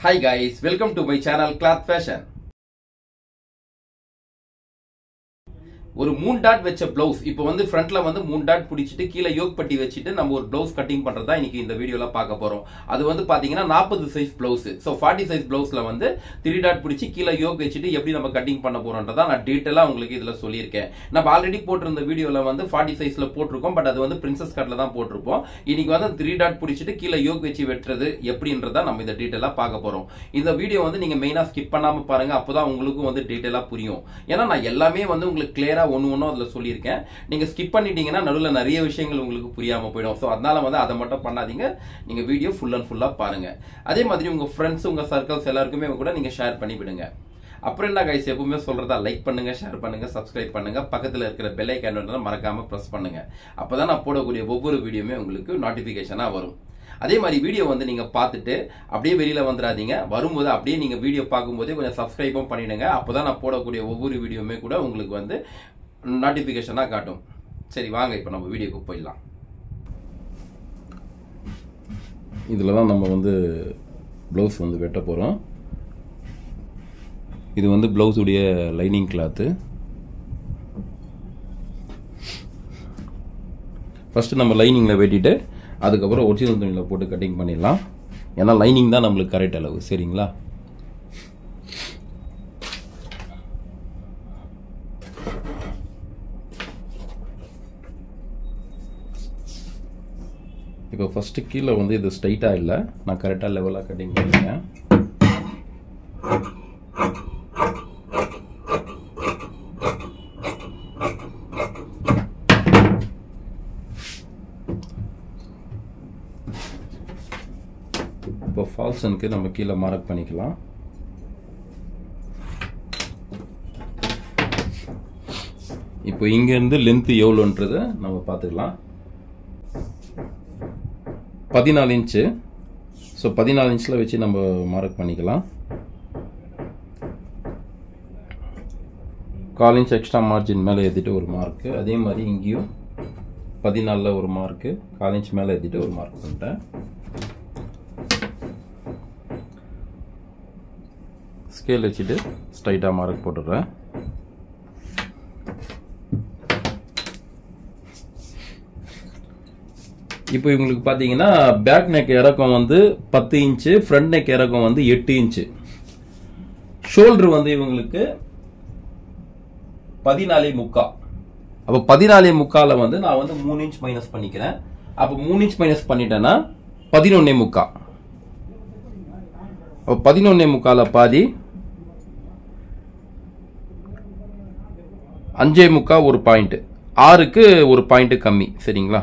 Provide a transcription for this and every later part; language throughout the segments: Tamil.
Hi guys, welcome to my channel Cloth Fashion. ஒரு 3 டாட் வெச்ச ப்ளவுஸ் இப்போ வந்து ஃப்ரண்ட்ல வந்து 3 டாட் பிடிச்சிட்டு கீழ யோக் பட்டி வச்சிட்டு நம்ம ஒரு ப்ளவுஸ் கட்டிங் பண்றதா இன்னைக்கு இந்த வீடியோல பார்க்க போறோம். அது வந்து பாத்தீங்கன்னா 40 சைஸ் ப்ளவுஸ். சோ 40 சைஸ் ப்ளவுஸ்ல வந்து 3 டாட் பிடிச்சி கீழ யோக் வச்சிட்டு எப்படி நம்ம கட்டிங் பண்ண போறோம்ன்றத நான் டீடைலா உங்களுக்கு இதுல சொல்லியிருக்கேன். நம்ம ஆல்ரெடி போட்டிருந்த வீடியோல வந்து 40 சைஸ்ல போட்டுருக்கோம். பட் அது வந்து பிரின்சஸ் கட்ல தான் போட்டுருப்போம். இன்னைக்கு வந்து 3 டாட் பிடிச்சிட்டு கீழ யோக் வச்சு வெட்டுறது எப்படின்றத நம்ம இந்த டீடைலா பார்க்க போறோம். இந்த வீடியோ வந்து நீங்க மெயினா ஸ்கிப் பண்ணாம பாருங்க. அப்பதான் உங்களுக்கு வந்து டீடைலா புரியும். ஏன்னா நான் எல்லாமே வந்து உங்களுக்கு கிளியரா ஒன்னு அதுல சொல்லியிருக்கேன். நீங்க ஸ்கிப் பண்ணிட்டீங்கன்னா நடுவுல நிறைய விஷயங்கள் உங்களுக்கு புரியாம போயிடும். சோ அதனால வந்து அதை மட்டும் பண்ணாதீங்க. நீங்க வீடியோ ஃபுல் அண்ட் ஃபுல்லா பாருங்க. அதே மாதிரி உங்க ஃப்ரெண்ட்ஸ் உங்க சர்க்கிள்ஸ் எல்லாருக்குமே கூட நீங்க ஷேர் பண்ணி விடுங்க. அப்புறம் என்ன கைஸ், எப்பவுமே சொல்றதா லைக் பண்ணுங்க, ஷேர் பண்ணுங்க, சப்ஸ்கிரைப் பண்ணுங்க, பக்கத்துல இருக்கிற பெல் ஐகானை மறக்காம பிரஸ் பண்ணுங்க. அப்பதான் நான் போடக்கூடிய ஒவ்வொரு வீடியோமே உங்களுக்கு நோட்டிபிகேஷனா வரும். அதே மாதிரி வீடியோ வந்து நீங்க பார்த்துட்டு அப்படியே வெளியில வந்துடாதீங்க. வரும்போது அப்படியே நீங்க வீடியோ பார்க்கும்போதே கொஞ்சம் சப்ஸ்கிரைபும் பண்ணிடுங்க. அப்பதான் நான் போடக்கூடிய ஒவ்வொரு வீடியோமே கூட உங்களுக்கு வந்து நோட்டிபிகேஷனா காட்டும். சரி வாங்க இப்போ நம்ம வீடியோக்கு போயிடலாம். இதில் தான் நம்ம வந்து ப்ளவுஸ் வந்து வெட்ட போகிறோம். இது வந்து ப்ளவுஸுடைய லைனிங் கிளாத்து. ஃபஸ்ட்டு நம்ம லைனிங்கில் வெட்டிட்டு அதுக்கப்புறம் ஒரிஜினல் துணியில் போட்டு கட்டிங் பண்ணிடலாம். ஏன்னா லைனிங் தான் நம்மளுக்கு கரெக்ட் அளவு. சரிங்களா? இப்போ ஃபஸ்ட்டு கீழே வந்து இது ஸ்ட்ரைட்டாக இல்லை, நான் கரெக்டாக லெவலாக கட்டிங் பண்ணிருக்கேன். இப்போ ஃபால்சனுக்கு நம்ம கீழே மார்க் பண்ணிக்கலாம். இப்போ இங்கேருந்து லென்த்து எவ்வளோன்றது நம்ம பார்த்துக்கலாம். 14 இன்ச்சு. ஸோ 14 இன்ச்சில் வச்சு நம்ம மார்க் பண்ணிக்கலாம். 1/4 இன்ச் எக்ஸ்ட்ரா மார்ஜின் மேலே ஏற்றிட்டு ஒரு மார்க்கு. அதே மாதிரி இங்கேயும் 14ல் ஒரு மார்க்கு, 1/4 இன்ச் மேலே ஏற்றிட்டு ஒரு மார்க் பண்ணிட்டேன். ஸ்கேல் வச்சுட்டு ஸ்ட்ரைட்டாக மார்க் போட்டுடுறேன். இப்போ இவங்களுக்கு பார்த்தீங்கன்னா பேக் நெக் இறக்கம் வந்து 10 இன்ச்சு, ஃப்ரண்ட் நெக் இறக்கம் வந்து 8 இன்ச்சு. ஷோல்டர் வந்து இவங்களுக்கு 14.75. அப்போ 14.75 வந்து நான் வந்து 3 இன்ச் மைனஸ் பண்ணிக்கிறேன். அப்போ 3 இன்ச் மைனஸ் பண்ணிட்டேன்னா 11.75. அப்போ 11.75 பாதி 5.75 ஒரு பாயிண்ட், 6க்கு ஒரு பாயிண்ட் கம்மி. சரிங்களா?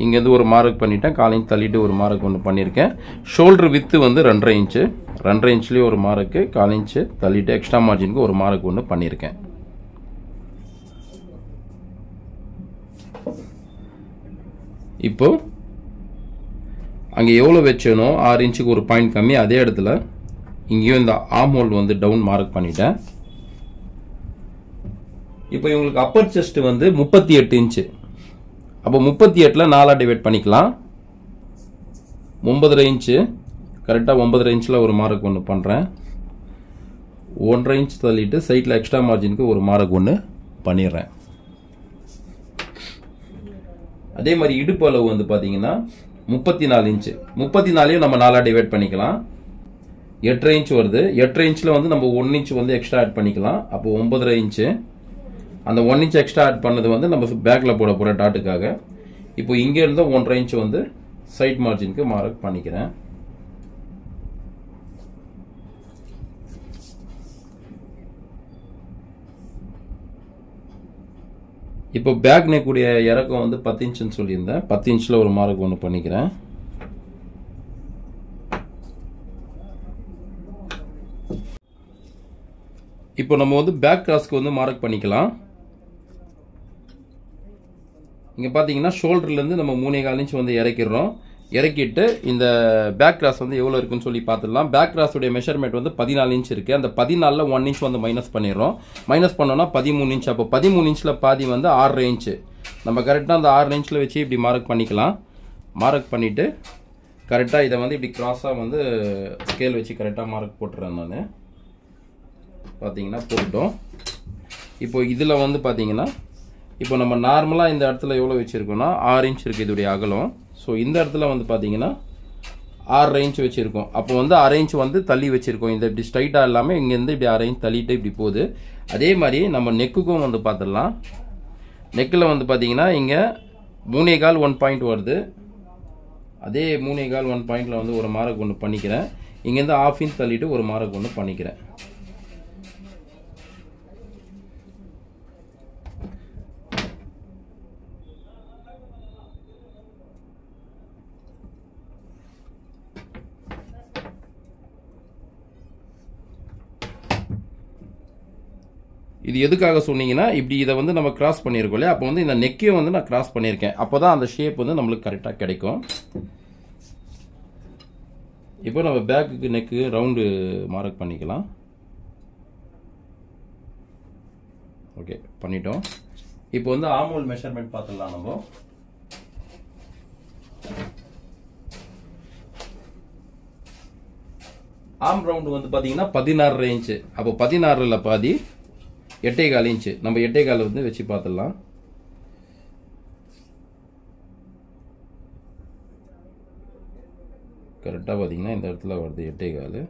இங்கேருந்து ஒரு மார்க் பண்ணிட்டேன். 1/4 இன்ச் தள்ளிட்டு ஒரு மார்க் ஒன்று பண்ணியிருக்கேன். ஷோல்டர் வித்து வந்து 2.5 இன்ச்சு, 2.5 இன்ச்லேயே ஒரு மார்க்கு, 1/4 இன்ச்சு தள்ளிட்டு எக்ஸ்ட்ரா மார்ஜினுக்கு ஒரு மார்க் ஒன்று பண்ணியிருக்கேன். இப்போ அங்கே எவ்வளோ வச்சேனோ 6 இன்ச்சுக்கு ஒரு பாயிண்ட் கம்மி, அதே இடத்துல இங்கேயும் இந்த ஆர்ம் ஹோல் வந்து டவுன் மார்க் பண்ணிட்டேன். இப்போ இவங்களுக்கு அப்பர் செஸ்ட் வந்து 38 இன்ச்சு. அப்போ 38ல் 4 டிவைட் பண்ணிக்கலாம். 9.5 இன்ச்சு, கரெக்டாக 9.5 இன்ச்சில் ஒரு மார்க் ஒன்று பண்ணுறேன். 1.5 இன்ச் தள்ளிட்டு சைட்டில் எக்ஸ்ட்ரா மார்ஜினுக்கு ஒரு மார்க் ஒன்று பண்ணிடுறேன். அதே மாதிரி இடுப்பு அளவு வந்து பார்த்தீங்கன்னா 34 இன்ச்சு. 34யும் நம்ம 4 டிவைட் பண்ணிக்கலாம். 8.5 இன்ச் வருது. 8.5 இன்ச்சில் வந்து நம்ம 1 இன்ச் வந்து எக்ஸ்ட்ரா ஆட் பண்ணிக்கலாம். அப்போ 9.5 இன்ச்சு. அந்த 1 இன்ச் எக்ஸ்ட்ரா ஆட் பண்ணது வந்து நம்ம பேக்கில் போட போகிற டாட்டுக்காக. இப்போ இங்கே இருந்து 1.5 இன்ச் வந்து சைட் மார்ஜினுக்கு மார்க் பண்ணிக்கிறேன். இப்போ பேக் நெக்குடைய இறக்கம் வந்து 10 இன்ச்சுன்னு சொல்லியிருந்தேன். 10 இன்ச்சில் ஒரு மார்க் ஒன்று பண்ணிக்கிறேன். இப்போ நம்ம வந்து பேக் கிராஸ்க்கு வந்து மார்க் பண்ணிக்கலாம். இங்கே பார்த்தீங்கன்னா ஷோல்டர்லேருந்து நம்ம 3.25 இன்ச் வந்து இறக்கிடுறோம். இறக்கிட்டு இந்த பேக் கிராஸ் வந்து எவ்வளோ இருக்குன்னு சொல்லி பார்த்துடலாம். பேக் கிராஸுடைய மெஷர்மெண்ட் வந்து 14 இன்ச் இருக்குது. அந்த 14ல் 1 இன்ச் வந்து மைனஸ் பண்ணிடுறோம். மைனஸ் பண்ணோன்னா 13 இன்ச். அப்போ 13 இன்ச்சில் பாதி வந்து 6.5 இன்ச்சு. நம்ம கரெக்டாக அந்த 6 இன்ச்சில் வச்சு இப்படி மார்க் பண்ணிக்கலாம். மார்க் பண்ணிவிட்டு கரெக்டாக இதை வந்து இப்படி கிராஸாக வந்து ஸ்கேல் வச்சு கரெக்டாக மார்க் போட்டுறேன் நான். பார்த்தீங்கன்னா போட்டோம். இப்போ இதில் வந்து பார்த்தீங்கன்னா இப்போ நம்ம நார்மலாக இந்த இடத்துல எவ்வளோ வச்சுருக்கோம்னா 6 இன்ச் இருக்குது இதோடைய அகலம். ஸோ இந்த இடத்துல வந்து பார்த்தீங்கன்னா 6 இன்ச் வச்சுருக்கோம். அப்போ வந்து 6 இன்ச் வந்து தள்ளி வச்சுருக்கோம். இந்த இப்படி ஸ்ட்ரைட்டாக இல்லாமல் இங்கேருந்து இப்படி 6 இன்ச் தள்ளிட்டு இப்படி போகுது. அதே மாதிரி நம்ம நெக்குக்கும் வந்து பார்த்துடலாம். நெக்கில் வந்து பார்த்தீங்கன்னா இங்கே 3.25 1 பாயிண்ட் வருது. அதே 3.25 1 பாயிண்டில் வந்து ஒரு மார்க் ஒன்று பண்ணிக்கிறேன். இங்கேருந்து 1/2 இன்ச் தள்ளிட்டு ஒரு மார்க் ஒன்று பண்ணிக்கிறேன். இது எதுக்காக சொன்னீங்கன்னா இப்படி இதை வந்து நம்ம கிராஸ் பண்ணியிருக்கோம் இல்லையா, அப்போ வந்து இந்த நெக்கையும் வந்து நான் கிராஸ் பண்ணியிருக்கேன். அப்போ தான் அந்த ஷேப் வந்து நம்மளுக்கு கரெக்டாக கிடைக்கும். இப்போ நம்ம பேக்குக்கு நெக்கு ரவுண்டு மார்க் பண்ணிக்கலாம். ஓகே பண்ணிட்டோம். இப்போ வந்து ஆர்ம்ஹோல் மெஷர்மெண்ட் பார்த்துடலாம். நம்ம ஆர்ம் ரவுண்டு வந்து பார்த்தீங்கன்னா 16 இன்ச்சு. அப்போ 16ல் பாதி 8.25 இன்ச்சு. நம்ம 8.25 வந்து வச்சு பார்த்துடலாம். கரெக்டாக பார்த்தீங்கன்னா இந்த இடத்துல வருது 8.25.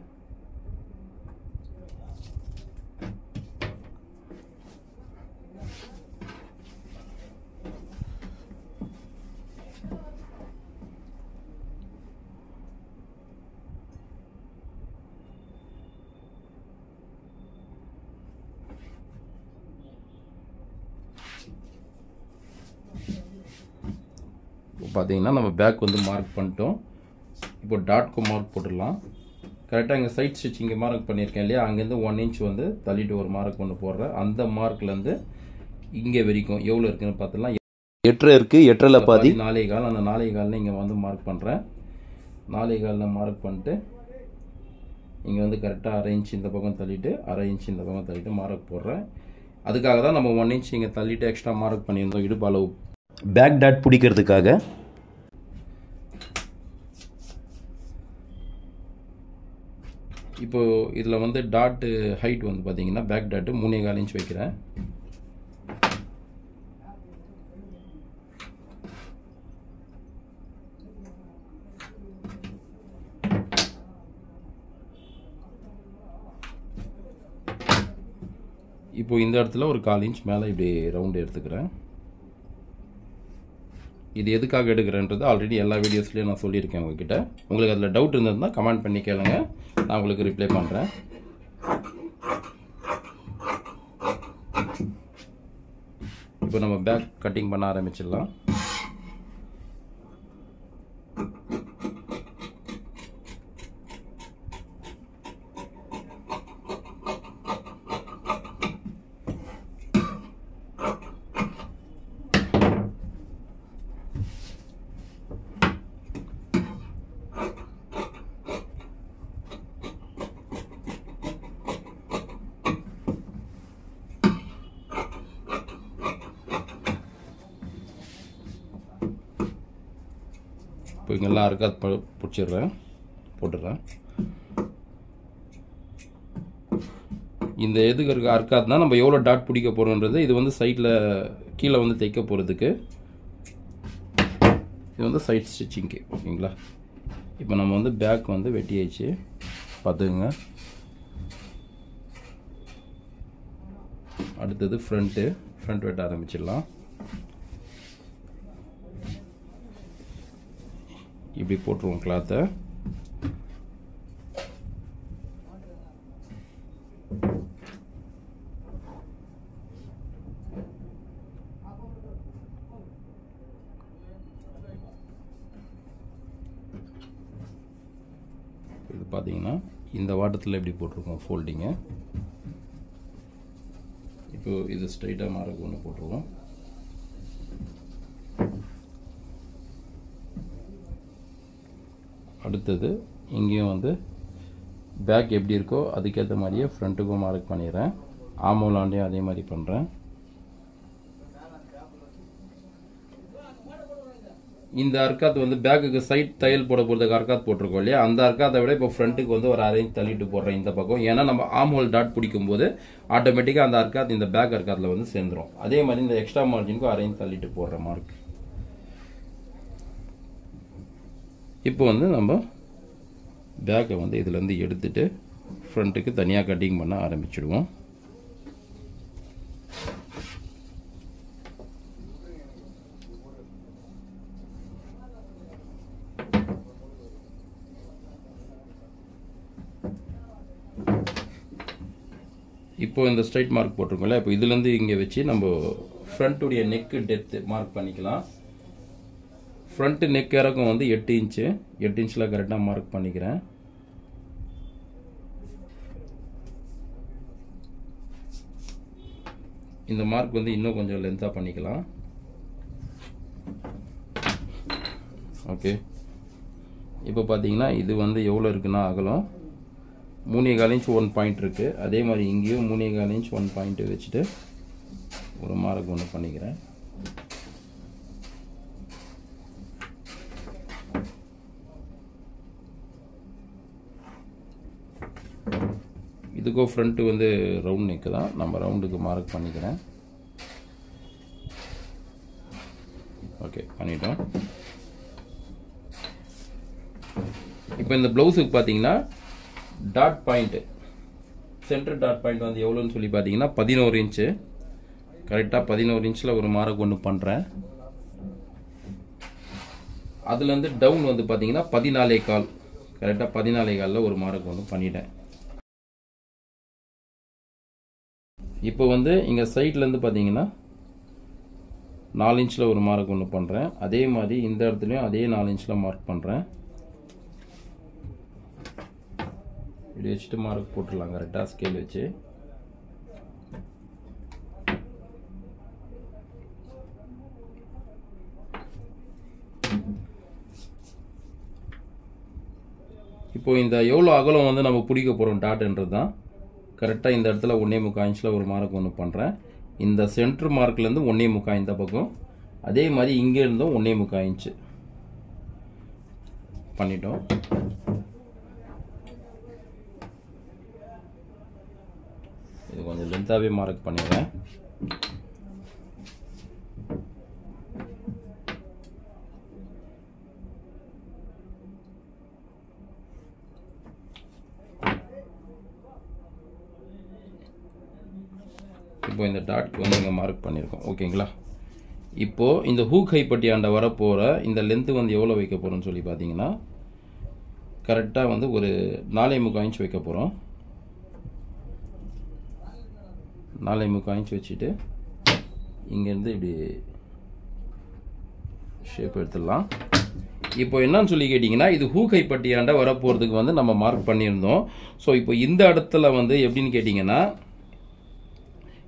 பார்த்தீங்கன்னா நம்ம பேக் வந்து மார்க் பண்ணிட்டோம். இப்போ டாட்க்கு மார்க் போட்டுடலாம். கரெக்டாக இங்கே சைட் ஸ்டிச் இங்கே மார்க் பண்ணியிருக்கேன் இல்லையா, அங்கேருந்து 1 இன்ச் வந்து தள்ளிட்டு ஒரு மார்க் ஒன்று போடுறேன். அந்த மார்க்லேருந்து இங்கே வரைக்கும் எவ்வளோ இருக்குன்னு பார்த்துலாம். 8 இருக்குது. 8ல் பாதி 4.25. அந்த 4.25 இங்கே வந்து மார்க் பண்ணுறேன். 4.25 மார்க் பண்ணிட்டு இங்கே வந்து கரெக்டாக 1/2 இன்ச் இந்த பக்கம் தள்ளிட்டு 1/2 இன்ச் இந்த பக்கம் தள்ளிட்டு மார்க் போடுறேன். அதுக்காக தான் நம்ம 1 இன்ச் இங்கே தள்ளிட்டு எக்ஸ்ட்ரா மார்க் பண்ணியிருந்தோம் இடுப்பு அளவு. பேக் டாட் பிடிக்கிறதுக்காக. இப்போ இதில் வந்து டாட்டு ஹைட் வந்து பார்த்தீங்கன்னா பேக் டாட்டு 3.25 இன்ச் வைக்கிறேன். இப்போ இந்த இடத்துல ஒரு 1/4 இன்ச் மேலே இப்படி ரவுண்டு எடுத்துக்கிறேன். இது எதுக்காக எடுக்கிறேன்றது ஆல்ரெடி எல்லா வீடியோஸ்லேயும் நான் சொல்லியிருக்கேன் உங்ககிட்ட. உங்களுக்கு அதில் டவுட் இருந்ததுன்னா கமெண்ட் பண்ணி கேளுங்க, நான் உங்களுக்கு ரிப்ளை பண்ணுறேன். இப்போ நம்ம பேக் கட்டிங் பண்ண ஆரம்பிச்சிடலாம். இப்போ இங்கெல்லாம் அர்க்காத் போட்டுடுறேன். இந்த எதுக்கு இருக்க அர்க்காத்னா நம்ம எவ்வளோ டாட் பிடிக்க போகிறோன்றது. இது வந்து சைடில் கீழே வந்து தைக்க போகிறதுக்கு. இது வந்து சைட் ஸ்டிச்சிங்க்கு. ஓகேங்களா. இப்போ நம்ம வந்து பேக் வந்து வெட்டியாச்சு பார்த்துக்குங்க. அடுத்தது ஃப்ரண்ட் வெட்ட ஆரம்பிச்சிடலாம். இப்படி போட்டுருவோம் கிளாத்தை. இது பார்த்தீங்கன்னா இந்த வாட்டத்தில் எப்படி போட்டிருக்கோம் ஃபோல்டிங்கு. இப்போ இது ஸ்ட்ரைட்டாக மார்க் ஒன்று போட்டுருவோம். அடுத்தது இங்கேயும் வந்து பேக் எப்படி இருக்கோ அதுக்கேற்ற மாதிரியே ஃப்ரண்ட்டுக்கும் மார்க் பண்ணிடுறேன். ஆமோலாண்டையும் அதே மாதிரி பண்ணுறேன். இந்த அர்க்காத் வந்து பேக்குக்கு சைட் தையல் போட போகிறதுக்கு அர்க்காத் போட்டிருக்கோம் இல்லையா, அந்த அர்க்காத்தை விட இப்போ ஃப்ரண்ட்டுக்கு வந்து ஒரு அரேஞ்ச் தள்ளிட்டு போடுறேன் இந்த பக்கம். ஏன்னா நம்ம ஆம் ஹோல் டாட் பிடிக்கும் போது ஆட்டோமேட்டிக்காக அந்த அர்க்காத் இந்த பேக் அர்க்காத்தில் வந்து சேர்ந்துடும். அதே மாதிரி இந்த எக்ஸ்ட்ரா மார்ஜினுக்கும் அரேஞ்ச் தள்ளிட்டு போடுற மார்க். இப்போ வந்து நம்ம பேக்கை வந்து இதுலேருந்து எடுத்துட்டு ஃப்ரண்ட்டுக்கு தனியாக கட்டிங் பண்ண ஆரம்பிச்சிடுவோம். இப்போ இந்த ஸ்ட்ரைட் மார்க் போட்டிருக்கோம்ல, இப்போ இதுலேருந்து இங்கே வச்சு நம்ம ஃப்ரண்ட்டுடைய நெக்கு டெப்த்து மார்க் பண்ணிக்கலாம். ஃப்ரண்ட்டு நெக் இறக்கம் வந்து 8 இன்ச்சு, 8 இன்ச்சில் கரெக்டாக மார்க் பண்ணிக்கிறேன். இந்த மார்க் வந்து இன்னும் கொஞ்சம் லென்த்தாக பண்ணிக்கலாம். ஓகே, இப்போ பார்த்தீங்கன்னா இது வந்து எவ்வளோ இருக்குன்னா அகலம் 3.25 இன்ச் 1 பாயிண்ட் இருக்குது. அதே மாதிரி இங்கேயும் 3.25 இன்ச் 1 பாயிண்ட் வச்சுட்டு ஒரு மார்க் ஒன்று பண்ணிக்கிறேன். இதுக்கும் ஃப்ரண்ட்டு வந்து ரவுண்ட் நெக்கு தான், நம்ம ரவுண்டுக்கு மார்க் பண்ணிக்கிறேன். ஓகே, பண்ணிட்டோம். இப்போ இந்த ப்ளவுஸுக்கு பார்த்தீங்கன்னா dot point, centre dot point வந்து எவ்வளோன்னு சொல்லி பார்த்தீங்கன்னா 11 இன்ச்சு. கரெக்டாக 11 இன்ச்சில் ஒரு மார்க் ஒன்று பண்ணுறேன். அதுலேருந்து டவுன் வந்து பார்த்தீங்கன்னா 14.25, கரெக்டாக 14.25 ஒரு மார்க் ஒன்று பண்ணிட்டேன். இப்போ வந்து இங்கே சைட்லேருந்து பார்த்தீங்கன்னா 4 இன்ச்சில் ஒரு மார்க் ஒன்று பண்ணுறேன். அதே மாதிரி இந்த இடத்துலையும் அதே 4 இன்ச்சில் மார்க் பண்ணுறேன். இப்படி வச்சுட்டு மார்க் போட்டுடலாம் கரெக்டாக ஸ்கேல் வச்சு. இப்போ இந்த எவ்வளோ அகலம் வந்து நம்ம பிடிக்க போகிறோம் டாட்ன்றது தான். கரெக்டாக இந்த இடத்துல 1.25 இன்ச்சில் ஒரு மார்க் ஒன்று பண்ணுறேன். இந்த சென்ட்ரு மார்க்லேருந்து 1.25 இந்த பக்கம், அதே மாதிரி இங்கே இருந்தும் 1.25 இன்ச்சு பண்ணிட்டோம். இது கொஞ்சம் லென்த்தாகவே மார்க் பண்ணிடுறேன். இப்போ இந்த டாட்க்கு வந்து இங்கே மார்க் பண்ணியிருக்கோம். ஓகேங்களா, இப்போது இந்த ஹூக் ஹைப்பட்டியாண்ட வரப்போகிற இந்த லென்த்து வந்து எவ்வளோ வைக்க போகிறோம்னு சொல்லி பார்த்தீங்கன்னா கரெக்டாக வந்து ஒரு 4.25 இன்ச் வைக்க போகிறோம். 4.25 இன்ச் வச்சுட்டு இங்கேருந்து இப்படி ஷேப் எடுத்துடலாம். இப்போ என்னன்னு சொல்லி கேட்டிங்கன்னா இது ஹூக் ஹைப்பட்டியாண்ட வரப்போகிறதுக்கு வந்து நம்ம மார்க் பண்ணியிருந்தோம். ஸோ இப்போ இந்த இடத்துல வந்து எப்படின்னு கேட்டிங்கன்னா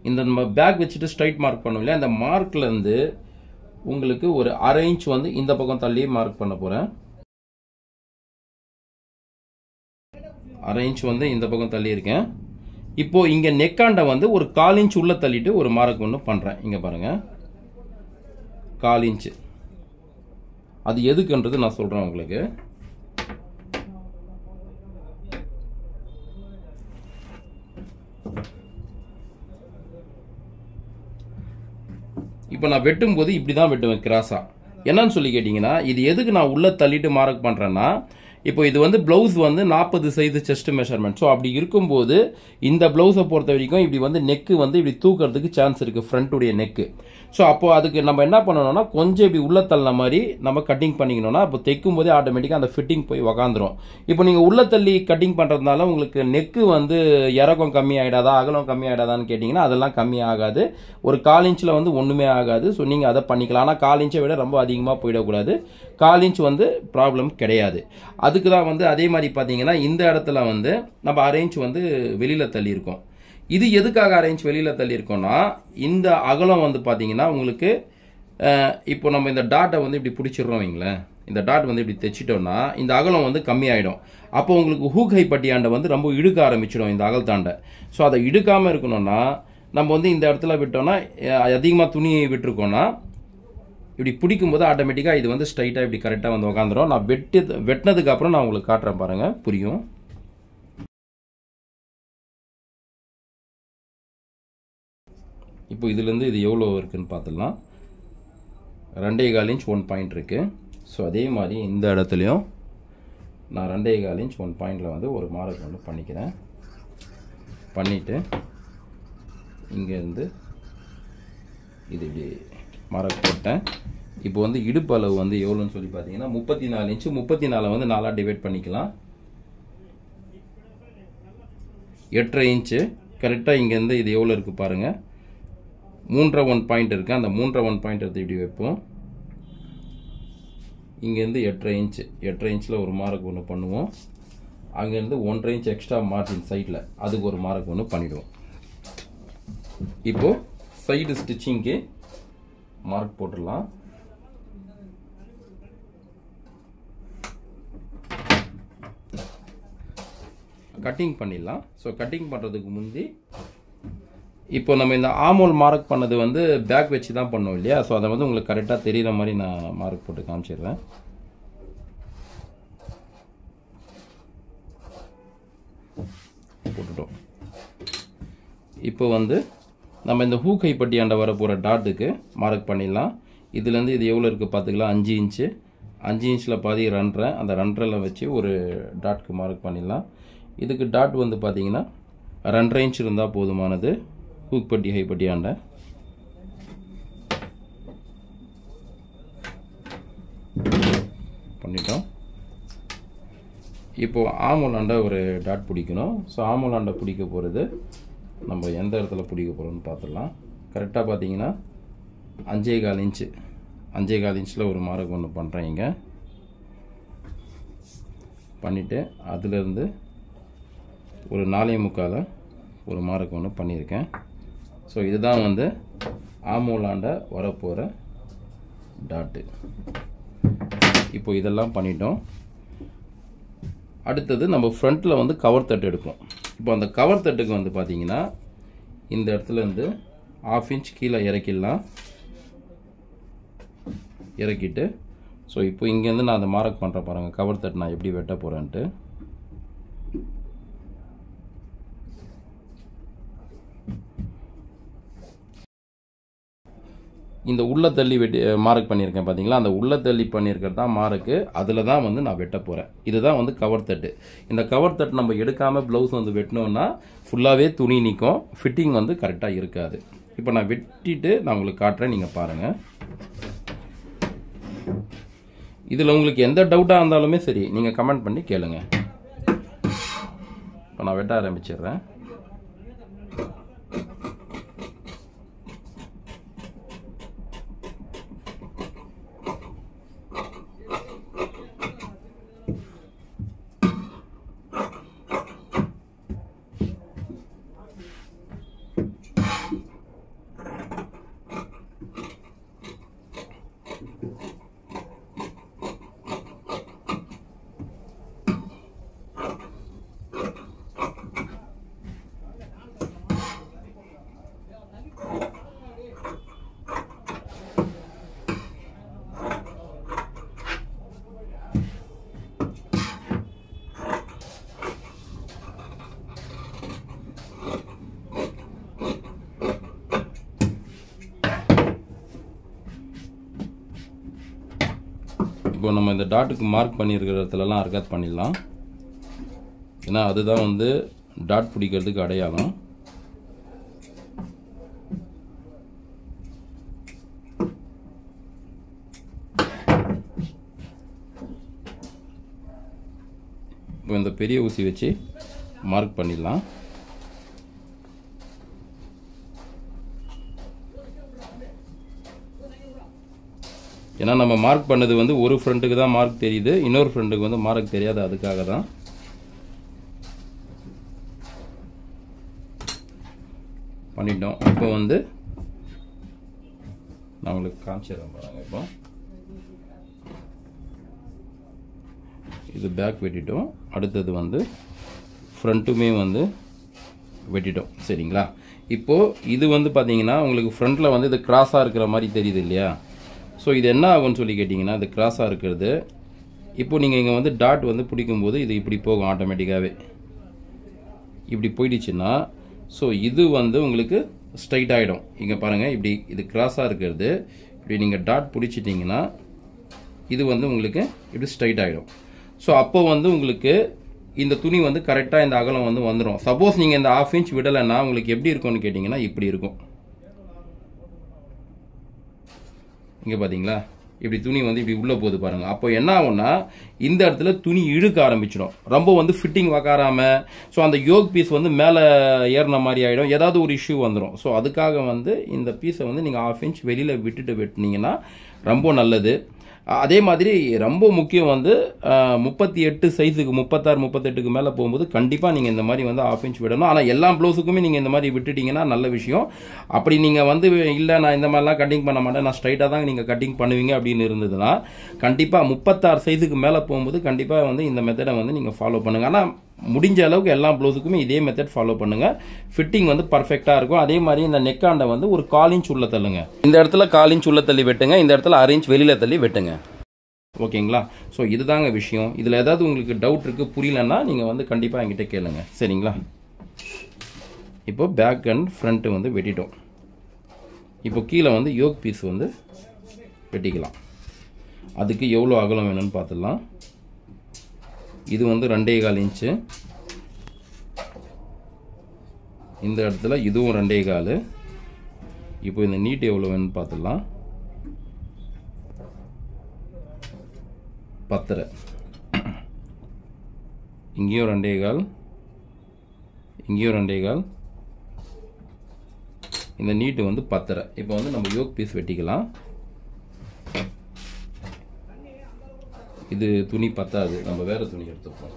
இந்த நம்ம பேக் வச்சுட்டு ஸ்ட்ரைட் மார்க் பண்ணோம் இல்லையா, அந்த மார்க்லேருந்து உங்களுக்கு ஒரு 1/2 இன்ச் வந்து இந்த பக்கம் தள்ளியே மார்க் பண்ண போகிறேன். 1/2 இன்ச் வந்து இந்த பக்கம் தள்ளி இருக்கேன். இப்போ இங்கே நெக்காண்ட வந்து ஒரு 1/4 இன்ச் உள்ள தள்ளிட்டு ஒரு மார்க் ஒன்று பண்ணுறேன். இங்கே பாருங்கள், 1/4 இன்ச்சு. அது எதுக்குன்றது நான் சொல்கிறேன் உங்களுக்கு. இப்போ நான் வெட்டும்போது இப்படி தான் வெட்டுவேன் கிராஸாக. என்னன்னு சொல்லி கேட்டிங்கன்னா இது எதுக்கு நான் உள்ளே தள்ளிட்டு மார்க் பண்ணுறேன்னா, இப்போ இது வந்து ப்ளவுஸ் வந்து 40 சைஸ் செஸ்ட் மெஷர்மெண்ட். ஸோ அப்படி இருக்கும்போது இந்த ப்ளவுஸை பொறுத்த வரைக்கும் இப்படி வந்து நெக்கு வந்து இப்படி தூக்கிறதுக்கு சான்ஸ் இருக்குது, ஃப்ரண்ட்டுடைய நெக்கு. ஸோ அப்போ அதுக்கு நம்ம என்ன பண்ணணும்னா கொஞ்சம் இப்படி உள்ள தள்ள மாதிரி நம்ம கட்டிங் பண்ணிக்கணும்னா அப்போ தைக்கும் போதே ஆட்டோமேட்டிக்காக அந்த ஃபிட்டிங் போய் உக்காந்துரும். இப்போ நீங்கள் உள்ள தள்ளி கட்டிங் பண்ணுறதுனால உங்களுக்கு நெக்கு வந்து இறக்கம் கம்மி ஆகிடாதா, அகலம் கம்மி ஆகிடாதான்னு கேட்டிங்கன்னா அதெல்லாம் கம்மி ஆகாது. ஒரு 1/4 இன்ச்சில் வந்து ஒன்றுமே ஆகாது. ஸோ நீங்கள் அதை பண்ணிக்கலாம். ஆனால் 1/4 இன்ச்சை விட ரொம்ப அதிகமாக போயிடக்கூடாது. 1/4 இன்ச் வந்து ப்ராப்ளம் கிடையாது. அதுக்கு தான் வந்து அதே மாதிரி பார்த்தீங்கன்னா இந்த இடத்துல வந்து நம்ம 1/2 இன்ச் வந்து வெளியில் தள்ளியிருக்கோம். இது எதுக்காக 1/2 இன்ச் வெளியில் தள்ளியிருக்கோம்னா இந்த அகலம் வந்து பார்த்தீங்கன்னா உங்களுக்கு இப்போ நம்ம இந்த டாட்டை வந்து இப்படி பிடிச்சிடுறோம் வைங்களேன், இந்த டாட் வந்து இப்படி தைச்சிட்டோம்னா இந்த அகலம் வந்து கம்மியாயிடும். அப்போ உங்களுக்கு ஹூக் ஹைப்பட்டியாண்ட வந்து ரொம்ப இழுக்க ஆரம்பிச்சிடும் இந்த அகலத்தாண்ட. ஸோ அதை இழுக்காமல் இருக்கணும்னா நம்ம வந்து இந்த இடத்துல விட்டோம்னா அதிகமாக துணியை விட்டுருக்கோம்னா இப்படி பிடிக்கும்போது ஆட்டோமேட்டிக்காக இது வந்து ஸ்ட்ரைட்டாக இப்படி கரெக்டாக வந்து உட்காந்துரும். நான் வெட்டினதுக்கு அப்புறம் நான் உங்களுக்கு காட்டுறேன் பாருங்கள், புரியும். இப்போ இதுலேருந்து இது எவ்வளோ இருக்குதுன்னு பார்த்துடலாம். 2.25 இன்ச் 1 பாயிண்ட் இருக்குது. ஸோ அதே மாதிரி இந்த இடத்துலையும் நான் 2.25 இன்ச் 1 பாயிண்டில் வந்து ஒரு மார்க் வந்து பண்ணிக்கிறேன். பண்ணிவிட்டு இங்கேருந்து இது இப்படி மார்க் போட்டேன். இப்போ வந்து இடுப்பு அளவு வந்து எவ்வளோன்னு சொல்லி பார்த்தீங்கன்னா 34 இன்ச்சு. 34 வந்து 4ஆக டிவைட் பண்ணிக்கலாம். 8.5 இன்ச்சு கரெக்டாக இங்கேருந்து இது எவ்வளோ இருக்குது பாருங்கள். 3.5 1 பாயிண்ட் இருக்குது. அந்த 3.5 1 பாயிண்ட் எடுத்து இப்படி வைப்போம். இங்கேருந்து 8.5 இன்ச்சு 8.5 இன்ச்சில் ஒரு மார்க் ஒன்று பண்ணுவோம். அங்கேருந்து 1.5 இன்ச் எக்ஸ்ட்ரா மார்ஜின் சைடில் அதுக்கு ஒரு மார்க் ஒன்று பண்ணிவிடுவோம். இப்போது சைடு ஸ்டிச்சிங்க்கு மார்க் போட்டுடலாம். கட்டிங் பண்ணிடலாம். ஸோ கட்டிங் பண்ணுறதுக்கு முந்தி இப்போ நம்ம இந்த ஆமோல் மார்க் பண்ணது வந்து பேக் வச்சு தான் பண்ணோம் இல்லையா? ஸோ அதை வந்து உங்களுக்கு கரெக்டாக தெரிகிற மாதிரி நான் மார்க் போட்டு காமிச்சிடுறேன். போட்டுட்டோம். இப்போ வந்து நம்ம இந்த ஹூ கைப்பட்டி ஆண்ட வர போகிற டாட்டுக்கு மார்க் பண்ணிடலாம். இதுலேருந்து இது எவ்வளோ இருக்குது பார்த்துக்கலாம். 5 இன்ச்சு 5 இன்ச்சில் பாதி 2.5. அந்த 2.5 வச்சு ஒரு டாட்க்கு மார்க் பண்ணிடலாம். இதுக்கு டாட் வந்து பார்த்தீங்கன்னா 2.5 இன்ச் இருந்தால் போதுமானது. ஹூக் பட்டி ஹைப்பட்டி ஆண்ட பண்ணிட்டோம். இப்போது ஆமோலாண்ட ஒரு டாட் பிடிக்கணும். ஸோ ஆமோலாண்ட பிடிக்க போகிறது நம்ம எந்த இடத்துல பிடிக்க போகிறோம்னு பார்த்துடலாம். கரெக்டாக பார்த்தீங்கன்னா 5.25 இன்ச்சு 5.25 இன்ச்சில் ஒரு மார்க் ஒன்று பண்ணுறேன். இங்கே பண்ணிவிட்டு அதுலேருந்து ஒரு 4.25 ஒரு மார்க் ஒன்று பண்ணியிருக்கேன். ஸோ இதுதான் வந்து ஆமோலாண்ட வரப்போகிற டாட்டு. இப்போ இதெல்லாம் பண்ணிட்டோம். அடுத்தது நம்ம ஃப்ரண்ட்டில் வந்து கவர் தட்டு எடுப்போம். இப்போ அந்த கவர் தட்டுக்கு வந்து பார்த்தீங்கன்னா இந்த இடத்துலேருந்து 1/2 இன்ச் கீழே இறக்கிடலாம். இறக்கிட்டு ஸோ இப்போ இங்கேருந்து நான் அந்த மார்க் பண்ணுறேன் பாருங்கள், கவர் தட்டு நான் எப்படி வெட்ட போகிறேன்ட்டு. இந்த உள்ள தள்ளி வெட்டி மார்க் பண்ணியிருக்கேன் பார்த்தீங்களா? அந்த உள்ள தள்ளி பண்ணியிருக்கிறது தான் மார்க்கு. அதில் தான் வந்து நான் வெட்ட போகிறேன். இதுதான் வந்து கவர் தட்டு. இந்த கவர் தட்டு நம்ம எடுக்காமல் ப்ளவுஸ் வந்து வெட்டினோன்னா ஃபுல்லாகவே துணி நிற்கும், ஃபிட்டிங் வந்து கரெக்டாக இருக்காது. இப்போ நான் வெட்டிட்டு நான் உங்களுக்கு காட்டுறேன், நீங்கள் பாருங்கள். இதில் உங்களுக்கு எந்த டவுட்டாக இருந்தாலுமே சரி நீங்கள் கமெண்ட் பண்ணி கேளுங்க. இப்போ நான் வெட்ட ஆரம்பிச்சிடுறேன். இப்போ நம்ம இந்த டாட்டுக்கு மார்க் பண்ணியிருக்கிற இடத்துலலாம் அர்க்காத் பண்ணிடலாம். ஏன்னா அதுதான் வந்து டாட் பிடிக்கிறதுக்கு அடையாளம். இப்போ இந்த பெரிய ஊசி வச்சு மார்க் பண்ணிடலாம். ஏன்னா நம்ம மார்க் பண்ணது வந்து ஒரு ஃப்ரண்ட்டுக்கு தான் மார்க் தெரியுது, இன்னொரு ஃப்ரண்ட்டுக்கு வந்து மார்க் தெரியாது. அதுக்காக தான் பண்ணிட்டோம். இப்போ வந்து நான் உங்களுக்கு காமிச்சிடறேன் பாருங்க. இப்போ இது பேக் வெட்டிட்டோம். அடுத்தது வந்து ஃப்ரண்ட்டுமே வந்து வெட்டிட்டோம். சரிங்களா? இப்போது இது வந்து பார்த்தீங்கன்னா உங்களுக்கு ஃப்ரண்ட்டில் வந்து இது கிராஸாக இருக்கிற மாதிரி தெரியுது இல்லையா? ஸோ இது என்ன ஆகும்னு சொல்லி கேட்டிங்கன்னா, இது கிராஸாக இருக்கிறது. இப்போ நீங்கள் இங்கே வந்து டாட் வந்து பிடிக்கும்போது இது இப்படி போகும் ஆட்டோமேட்டிக்காகவே. இப்படி போயிடுச்சுன்னா ஸோ இது வந்து உங்களுக்கு ஸ்ட்ரைட் ஆகிடும். இங்கே பாருங்கள், இப்படி இது கிராஸாக இருக்கிறது. இப்படி நீங்கள் டாட் பிடிச்சிட்டிங்கன்னா இது வந்து உங்களுக்கு இப்படி ஸ்ட்ரைட் ஆகிடும். ஸோ அப்போ வந்து உங்களுக்கு இந்த துணி வந்து கரெக்டாக இந்த அகலம் வந்து வந்துடும். சப்போஸ் நீங்கள் இந்த 1/2 இன்ச் விடலைன்னா உங்களுக்கு எப்படி இருக்கும்னு கேட்டிங்கன்னா இப்படி இருக்கும். இங்கே பார்த்தீங்களா, இப்படி துணி வந்து இப்படி உள்ளே போகுது பாருங்கள். அப்போ என்ன ஆகும்னா இந்த இடத்துல துணி இழுக்க ஆரம்பிச்சிடும். ரொம்ப வந்து ஃபிட்டிங் வைக்காராமல் ஸோ அந்த யோக் பீஸ் வந்து மேலே ஏறின மாதிரி ஆகிடும். ஏதாவது ஒரு இஷ்யூ வந்துடும். ஸோ அதுக்காக வந்து இந்த பீஸை வந்து நீங்கள் 1/2 இன்ச் வெளியில் விட்டுட்டு வெட்டினீங்கன்னா ரொம்ப நல்லது. அதே மாதிரி ரொம்ப முக்கியம் வந்து 38 சைஸுக்கு 36 38க்கு மேலே போகும்போது கண்டிப்பாக நீங்கள் இந்த மாதிரி வந்து 1/2 இன்ச் விடணும். ஆனால் எல்லா ப்ளவுஸுக்குமே நீங்கள் இந்த மாதிரி விட்டுட்டிங்கன்னா நல்ல விஷயம். அப்படி நீங்கள் வந்து இல்லை நான் இந்த மாதிரிலாம் கட்டிங் பண்ண மாட்டேன், நான் ஸ்ட்ரைட்டாக தான் நீங்கள் கட்டிங் பண்ணுவீங்க அப்படின்னு இருந்ததுன்னா கண்டிப்பாக 36 சைஸுக்கு மேலே போகும்போது கண்டிப்பாக வந்து இந்த மெத்தடை வந்து நீங்கள் ஃபாலோ பண்ணுங்கள். ஆனால் முடிஞ்ச அளவுக்கு எல்லா ப்ளவுஸுக்குமே இதே மெத்தட் ஃபாலோ பண்ணுங்கள். ஃபிட்டிங் வந்து பர்ஃபெக்டாக இருக்கும். அதே மாதிரி இந்த நெக்காண்டை வந்து ஒரு 1/4 இன்ச் உள்ள தள்ளுங்க. இந்த இடத்துல 1/4 இன்ச் உள்ள தள்ளி வெட்டுங்க, இந்த இடத்துல 1/2 இன்ச் வெளியில் தள்ளி வெட்டுங்க. ஓகேங்களா? ஸோ இதுதாங்க விஷயம். இதில் ஏதாவது உங்களுக்கு டவுட் இருக்குது, புரியலன்னா நீங்கள் வந்து கண்டிப்பாக என்கிட்ட கேளுங்க. சரிங்களா? இப்போ பேக் அண்ட் ஃப்ரண்ட்டு வந்து வெட்டிட்டோம். இப்போ கீழே வந்து யோக் பீஸ் வந்து வெட்டிக்கலாம். அதுக்கு எவ்வளோ அகலம் வேணும்னு பார்த்துடலாம். இது வந்து 2.25 இன்ச்சு. இந்த இடத்துல இதுவும் 2.25. இப்போ இந்த நீட் எவ்வளோ வேணும்னு பார்த்துடலாம். 10.5. இங்கேயும் 2.25, இங்கேயும் 2.25. இந்த நீட்டு வந்து 10.5. இப்போ வந்து நம்ம யோக் பீஸ் வெட்டிக்கலாம். இது துணி பத்தாது, நம்ம வேற துணி எடுத்துப்போம்.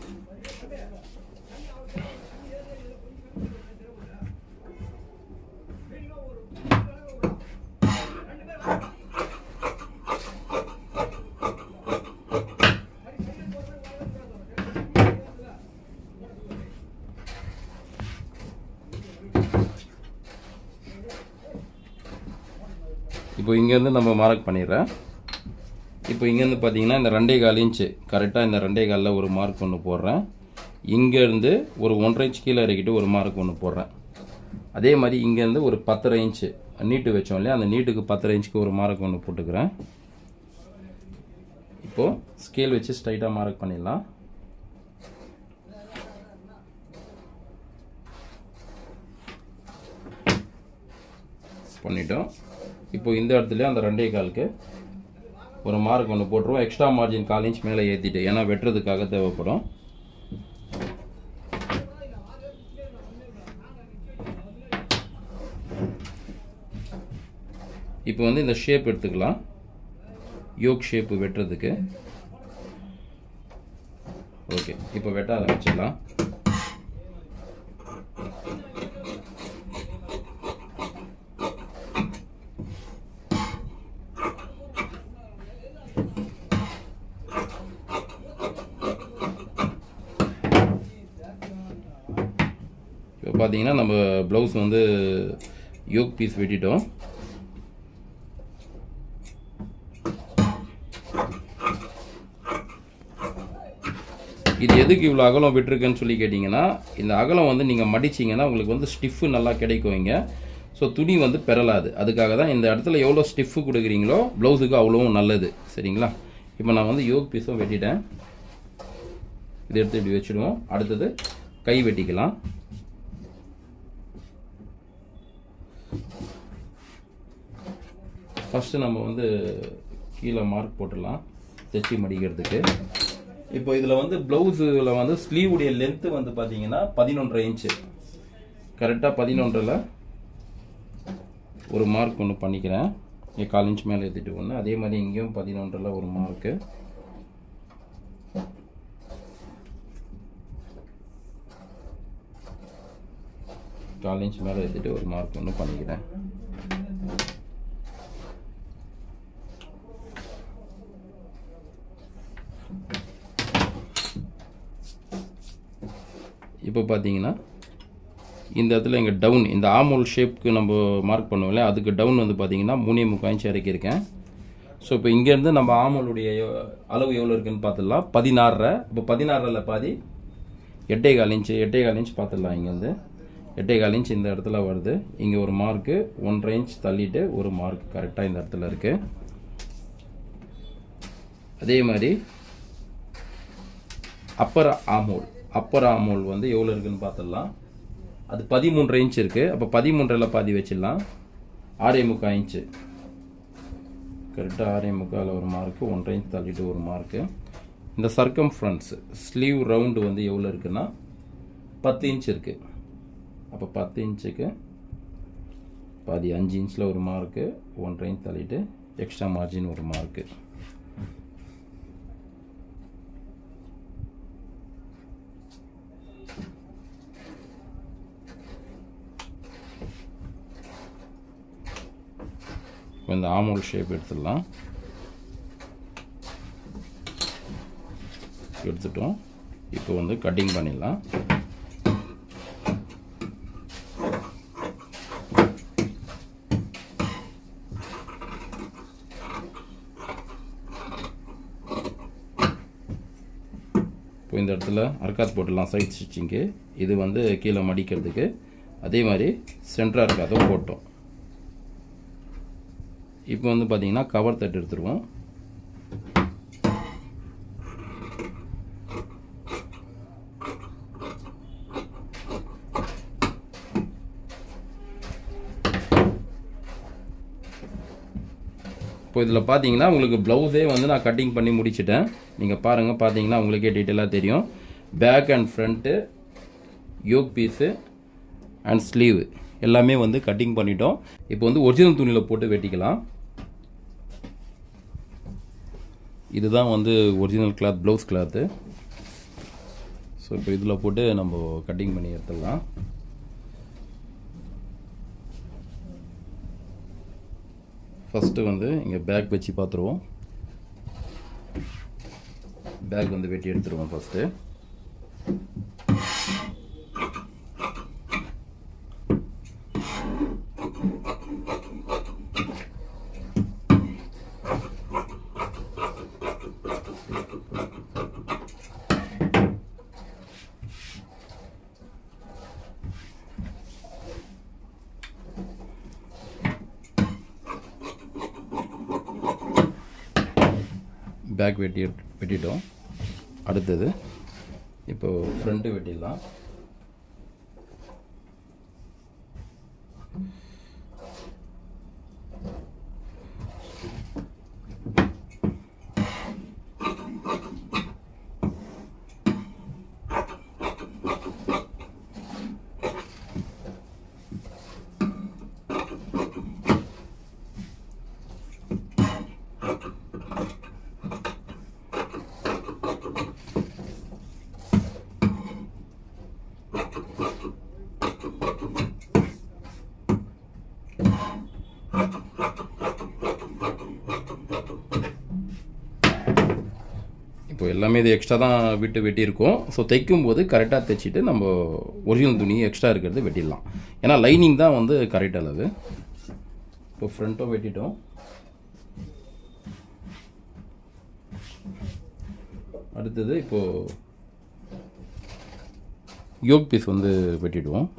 இப்போ இங்கேருந்து நம்ம மார்க் பண்ணிடுறேன். இப்போ இங்கேருந்து பார்த்தீங்கன்னா இந்த 2.25 இன்ச்சு கரெக்டாக இந்த 2.25 ஒரு மார்க் ஒன்று போடுறேன். இங்கேருந்து ஒரு 1.5 இன்ச் கீழே இறக்கிட்டு ஒரு மார்க் ஒன்று போடுறேன். அதே மாதிரி இங்கேருந்து ஒரு 10.5 இன்ச்சு நீட்டு வச்சோம் இல்லையா, அந்த நீட்டுக்கு 10.5 இன்ச்சுக்கு ஒரு மார்க் ஒன்று போட்டுக்கிறேன். இப்போது ஸ்கேல் வச்சு ஸ்ட்ரைட்டாக மார்க் பண்ணிடலாம். பண்ணிட்டோம். இப்போ இந்த இடத்துல அந்த 2.25க்கு ஒரு மார்க் ஒன்று போட்டுருவோம். எக்ஸ்ட்ரா மார்ஜின் 1/4 இன்ச் மேலே ஏற்றிட்டு, ஏன்னா வெட்டுறதுக்காக தேவைப்படும். இப்போ வந்து இந்த ஷேப் எடுத்துக்கலாம், யோக் ஷேப்பு வெட்டுறதுக்கு. ஓகே, இப்போ வெட்ட ஆரம்பிச்சிடலாம். இப்போ பார்த்தீங்கன்னா நம்ம ப்ளவுஸ் வந்து யோக் பீஸ் வெட்டிட்டோம். இது எதுக்கு இவ்வளோ அகலம் விட்டுருக்குன்னு சொல்லி கேட்டிங்கன்னா, இந்த அகலம் வந்து நீங்கள் மடிச்சிங்கன்னா உங்களுக்கு வந்து ஸ்டிஃப்பு நல்லா கிடைக்கும் இங்கே. ஸோ துணி வந்து பெறலாது. அதுக்காக தான் இந்த இடத்துல எவ்வளோ ஸ்டிஃப்பு கொடுக்குறீங்களோ ப்ளவுஸுக்கு அவ்வளோவும் நல்லது. சரிங்களா? இப்போ நான் வந்து யோக் பீஸும் வெட்டிட்டேன். இது எடுத்து இப்படி வச்சுடுவோம். அடுத்தது கை வெட்டிக்கலாம். ஃபஸ்ட்டு நம்ம வந்து கீழே மார்க் போட்டுடலாம் தைச்சி மடிக்கிறதுக்கு. இப்போ இதில் வந்து ப்ளவுஸில் வந்து ஸ்லீவுடைய லென்த்து வந்து பார்த்தீங்கன்னா 11.5 இன்ச்சு. கரெக்டாக 11.5ல் ஒரு மார்க் ஒன்று பண்ணிக்கிறேன். இங்கே 1/4 இன்ச் மேலே ஏற்றிட்டு ஒன்று. அதே மாதிரி இங்கேயும் 11.5ல் ஒரு மார்க்கு. கால் இன்ச் மேலே ஏற்றிட்டு ஒரு மார்க் ஒன்று பண்ணிக்கிறேன். இப்போ பார்த்தீங்கன்னா இந்த இடத்துல இங்கே டவுன், இந்த ஆமோல் ஷேப்புக்கு நம்ம மார்க் பண்ணுவோம்ல, அதுக்கு டவுன் வந்து பார்த்தீங்கன்னா 3.25 இன்ச் இறக்கியிருக்கேன். ஸோ இப்போ இங்கேருந்து நம்ம ஆமோலுடைய அளவு எவ்வளோ இருக்குன்னு பார்த்துடலாம். 16. இப்போ 16ல் பாதி 8.25 இன்ச்சு. 8.25 இன்ச் பார்த்துடலாம். இங்கேருந்து 8.25 இன்ச் இந்த இடத்துல வருது. இங்கே ஒரு மார்க்கு 1.5 இன்ச் தள்ளிட்டு ஒரு மார்க் கரெக்டாக இந்த இடத்துல இருக்கு. அதே மாதிரி அப்பர் ஆமோல் வந்து எவ்வளோ இருக்குன்னு பார்த்துடலாம். அது 13.5 இன்ச் இருக்கு. அப்போ 13ல் பாதி வச்சிடலாம். 6.25 இன்ச்சு கரெக்டாக 6.25 ஒரு மார்க்கு, 1.5 இன்ச் தள்ளிட்டு ஒரு மார்க்கு. இந்த சர்க்கம்ஃபரன்ஸ் ஸ்லீவ் ரவுண்டு வந்து எவ்வளோ இருக்குன்னா 10 இன்ச் இருக்கு. அப்போ 10 இன்ச்சுக்கு பாதி 5 இன்ச்சில் ஒரு மார்க்கு, 1.5 இன்ச் தள்ளிட்டு எக்ஸ்ட்ரா மார்ஜின் ஒரு மார்க்கு. இந்த ஆமோல் ஷேப் எடுத்துடலாம். எடுத்துட்டோம். இப்போ வந்து கட்டிங் பண்ணிடலாம். இப்போ இந்த இடத்துல அர்க்காத் போட்டுடலாம் சைட் ஸ்டிச்சிங்கு. இது வந்து கீழே மடிக்கிறதுக்கு. அதே மாதிரி சென்டராக இருக்காதும் போட்டோம். இப்போ வந்து பார்த்தீங்கன்னா கவர் தட்டு எடுத்துருவோம். இப்போ இதில் பார்த்தீங்கன்னா உங்களுக்கு ப்ளவுஸே வந்து நான் கட்டிங் பண்ணி முடிச்சிட்டேன். நீங்கள் பாருங்கள், பார்த்தீங்கன்னா உங்களுக்கே டீட்டெயிலாக தெரியும். Back and front, yoke piece and sleeve எல்லாமே வந்து கட்டிங் பண்ணிட்டோம். இப்போ வந்து ஒரிஜினல் துணியில் போட்டு வெட்டிக்கலாம். இதுதான் வந்து original cloth, blouse cloth. So இப்போ இதில் போட்டு நம்ம கட்டிங் பண்ணி எடுத்துடலாம். ஃபஸ்ட்டு வந்து இங்கே பேக் வச்சு பார்த்துருவோம். பேக் வந்து வெட்டி எடுத்துருவோம் ஃபஸ்ட்டு. பேக் வெட்டிட்டோம். அடுத்தது இப்போ ஃப்ரண்ட்டு வெட்டிடலாம். இப்போ எல்லாமே இது எக்ஸ்ட்ரா தான் வெட்டியிருக்கோம். ஸோ தைக்கும்போது கரெக்டாக தைச்சிட்டு நம்ம ஒரிஜினல் துணி எக்ஸ்ட்ரா இருக்கிறது வெட்டிடலாம். ஏன்னா லைனிங் தான் வந்து கரெக்ட் அளவு. இப்போ ஃப்ரண்ட்டும் வெட்டிட்டோம். அடுத்தது இப்போது யோக் பீஸ் வந்து வெட்டிடுவோம்.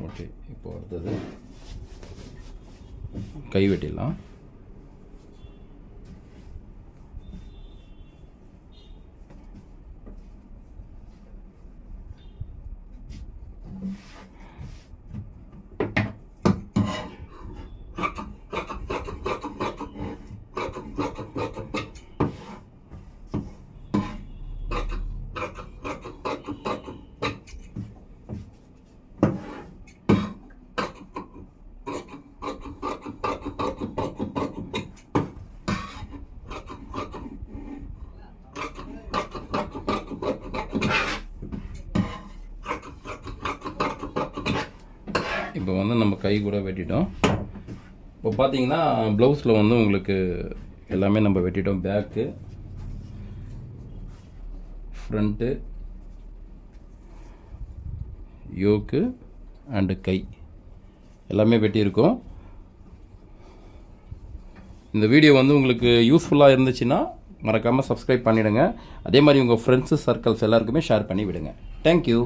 ஓகே, இப்போ அடுத்தது கை வெட்டிடலாம். இப்போ வந்து நம்ம கை கூட வெட்டிட்டோம். இப்போ பார்த்தீங்கன்னா ப்ளவுஸில் வந்து உங்களுக்கு எல்லாமே நம்ம வெட்டிட்டோம். பேக்கு, ஃப்ரண்ட்டு, யோக்கு அண்டு கை எல்லாமே வெட்டியிருக்கோம். இந்த வீடியோ வந்து உங்களுக்கு யூஸ்ஃபுல்லாக இருந்துச்சுன்னா மறக்காமல் சப்ஸ்கிரைப் பண்ணிவிடுங்க. அதே மாதிரி உங்கள் ஃப்ரெண்ட்ஸு சர்க்கிள்ஸ் எல்லாருக்குமே ஷேர் பண்ணி விடுங்க. தேங்க்யூ.